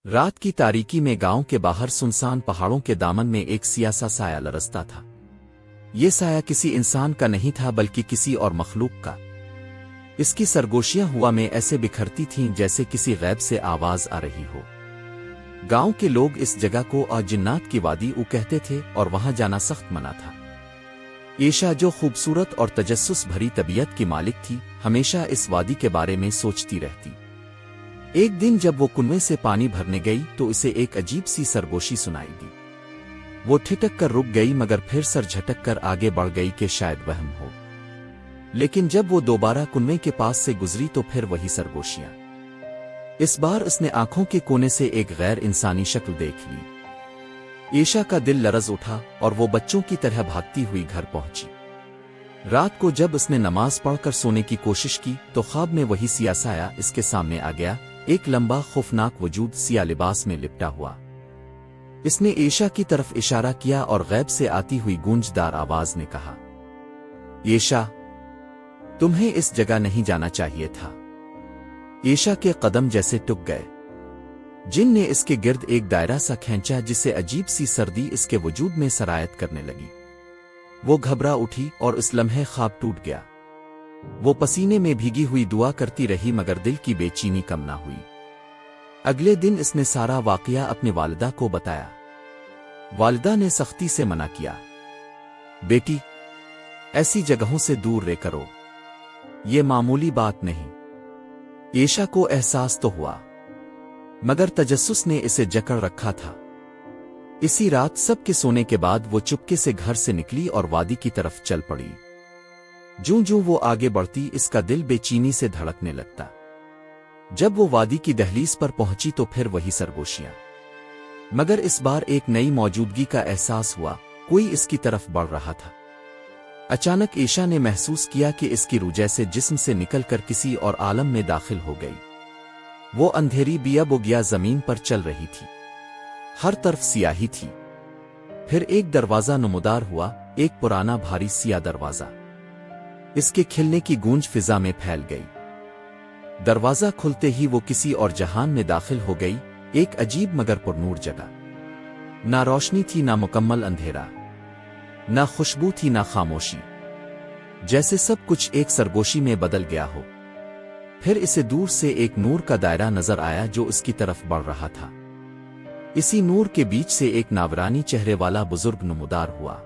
رات کی تاریکی میں گاؤں کے باہر سنسان پہاڑوں کے دامن میں ایک سیاہ سایہ لرزتا تھا۔ یہ سایہ کسی انسان کا نہیں تھا بلکہ کسی اور مخلوق کا۔ اس کی سرگوشیاں ہوا میں ایسے بکھرتی تھیں جیسے کسی غیب سے آواز آ رہی ہو۔ گاؤں کے لوگ اس جگہ کو جنات کی وادی کہتے تھے اور وہاں جانا سخت منع تھا۔ عائشہ جو خوبصورت اور تجسس بھری طبیعت کی مالک تھی، ہمیشہ اس وادی کے بارے میں سوچتی رہتی۔ ایک دن جب وہ کنویں سے پانی بھرنے گئی تو اسے ایک عجیب سی سرگوشی سنائی دی۔ وہ ٹھٹک کر رک گئی مگر پھر سر جھٹک کر آگے بڑھ گئی کہ شاید وہم ہو۔ لیکن جب وہ دوبارہ کنویں کے پاس سے گزری تو پھر وہی سرگوشیاں۔ اس بار اس نے آنکھوں کے کونے سے ایک غیر انسانی شکل دیکھ لی۔ عائشہ کا دل لرز اٹھا اور وہ بچوں کی طرح بھاگتی ہوئی گھر پہنچی۔ رات کو جب اس نے نماز پڑھ کر سونے کی کوشش کی تو خواب میں وہی سیاہ سایہ اس کے سامنے آ گیا، ایک لمبا خوفناک وجود سیاہ لباس میں لپٹا ہوا۔ اس نے عائشہ کی طرف اشارہ کیا اور غیب سے آتی ہوئی گونجدار آواز نے کہا، عائشہ، تمہیں اس جگہ نہیں جانا چاہیے تھا۔ عائشہ کے قدم جیسے ٹک گئے۔ جن نے اس کے گرد ایک دائرہ سا کھینچا جس سے عجیب سی سردی اس کے وجود میں سرایت کرنے لگی۔ وہ گھبرا اٹھی اور اس لمحے خواب ٹوٹ گیا۔ وہ پسینے میں بھیگی ہوئی دعا کرتی رہی مگر دل کی بے چینی کم نہ ہوئی۔ اگلے دن اس نے سارا واقعہ اپنی والدہ کو بتایا۔ والدہ نے سختی سے منع کیا، بیٹی، ایسی جگہوں سے دور رہ کرو، یہ معمولی بات نہیں۔ عائشہ کو احساس تو ہوا مگر تجسس نے اسے جکڑ رکھا تھا۔ اسی رات سب کے سونے کے بعد وہ چپکے سے گھر سے نکلی اور وادی کی طرف چل پڑی۔ جوں جوں وہ آگے بڑھتی اس کا دل بے چینی سے دھڑکنے لگتا۔ جب وہ وادی کی دہلیز پر پہنچی تو پھر وہی سرگوشیاں، مگر اس بار ایک نئی موجودگی کا احساس ہوا، کوئی اس کی طرف بڑھ رہا تھا۔ اچانک عائشہ نے محسوس کیا کہ اس کی روح جیسے جسم سے نکل کر کسی اور عالم میں داخل ہو گئی۔ وہ اندھیری بیا بوگیا زمین پر چل رہی تھی، ہر طرف سیاہی تھی۔ پھر ایک دروازہ نمودار ہوا، ایک پرانا بھاری سیاہ دروازہ۔ اس کے کھلنے کی گونج فضا میں پھیل گئی۔ دروازہ کھلتے ہی وہ کسی اور جہان میں داخل ہو گئی، ایک عجیب مگر پر نور جگہ۔ نہ روشنی تھی نہ مکمل اندھیرا، نہ خوشبو تھی نہ خاموشی، جیسے سب کچھ ایک سرگوشی میں بدل گیا ہو۔ پھر اسے دور سے ایک نور کا دائرہ نظر آیا جو اس کی طرف بڑھ رہا تھا۔ اسی نور کے بیچ سے ایک ناورانی چہرے والا بزرگ نمودار ہوا۔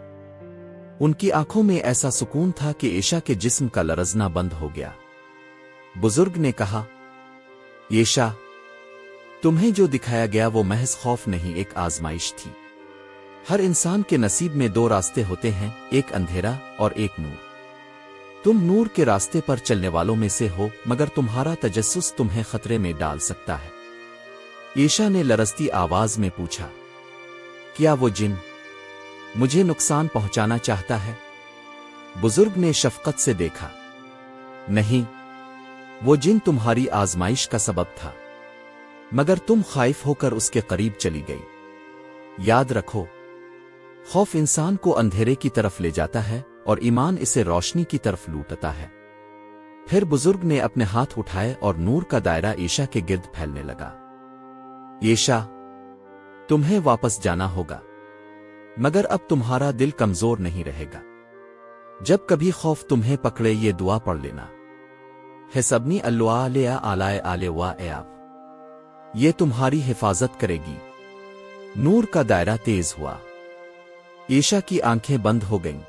ان کی آنکھوں میں ایسا سکون تھا کہ عائشہ کے جسم کا لرزنا بند ہو گیا۔ بزرگ نے کہا، عائشہ، تمہیں جو دکھایا گیا وہ محض خوف نہیں، ایک آزمائش تھی۔ ہر انسان کے نصیب میں دو راستے ہوتے ہیں، ایک اندھیرا اور ایک نور۔ تم نور کے راستے پر چلنے والوں میں سے ہو مگر تمہارا تجسس تمہیں خطرے میں ڈال سکتا ہے۔ عائشہ نے لرزتی آواز میں پوچھا، کیا وہ جن مجھے نقصان پہنچانا چاہتا ہے؟ بزرگ نے شفقت سے دیکھا، نہیں، وہ جن تمہاری آزمائش کا سبب تھا، مگر تم خائف ہو کر اس کے قریب چلی گئی۔ یاد رکھو، خوف انسان کو اندھیرے کی طرف لے جاتا ہے اور ایمان اسے روشنی کی طرف لوٹتا ہے۔ پھر بزرگ نے اپنے ہاتھ اٹھائے اور نور کا دائرہ عائشہ کے گرد پھیلنے لگا۔ عائشہ، تمہیں واپس جانا ہوگا، مگر اب تمہارا دل کمزور نہیں رہے گا۔ جب کبھی خوف تمہیں پکڑے یہ دعا پڑھ لینا، حسبنی اللہ علیہ آلائے آلے وا ایاب، یہ تمہاری حفاظت کرے گی۔ نور کا دائرہ تیز ہوا، عائشہ کی آنکھیں بند ہو گئیں،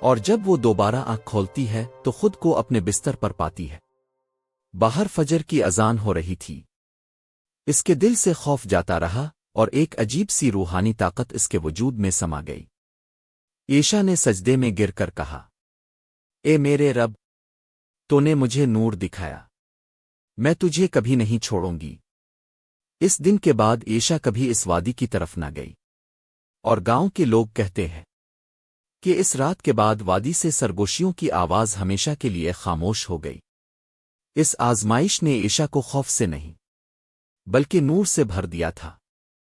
اور جب وہ دوبارہ آنکھ کھولتی ہے تو خود کو اپنے بستر پر پاتی ہے۔ باہر فجر کی اذان ہو رہی تھی۔ اس کے دل سے خوف جاتا رہا اور ایک عجیب سی روحانی طاقت اس کے وجود میں سما گئی۔ عائشہ نے سجدے میں گر کر کہا، اے میرے رب، تو نے مجھے نور دکھایا، میں تجھے کبھی نہیں چھوڑوں گی۔ اس دن کے بعد عائشہ کبھی اس وادی کی طرف نہ گئی، اور گاؤں کے لوگ کہتے ہیں کہ اس رات کے بعد وادی سے سرگوشیوں کی آواز ہمیشہ کے لیے خاموش ہو گئی۔ اس آزمائش نے عائشہ کو خوف سے نہیں بلکہ نور سے بھر دیا تھا۔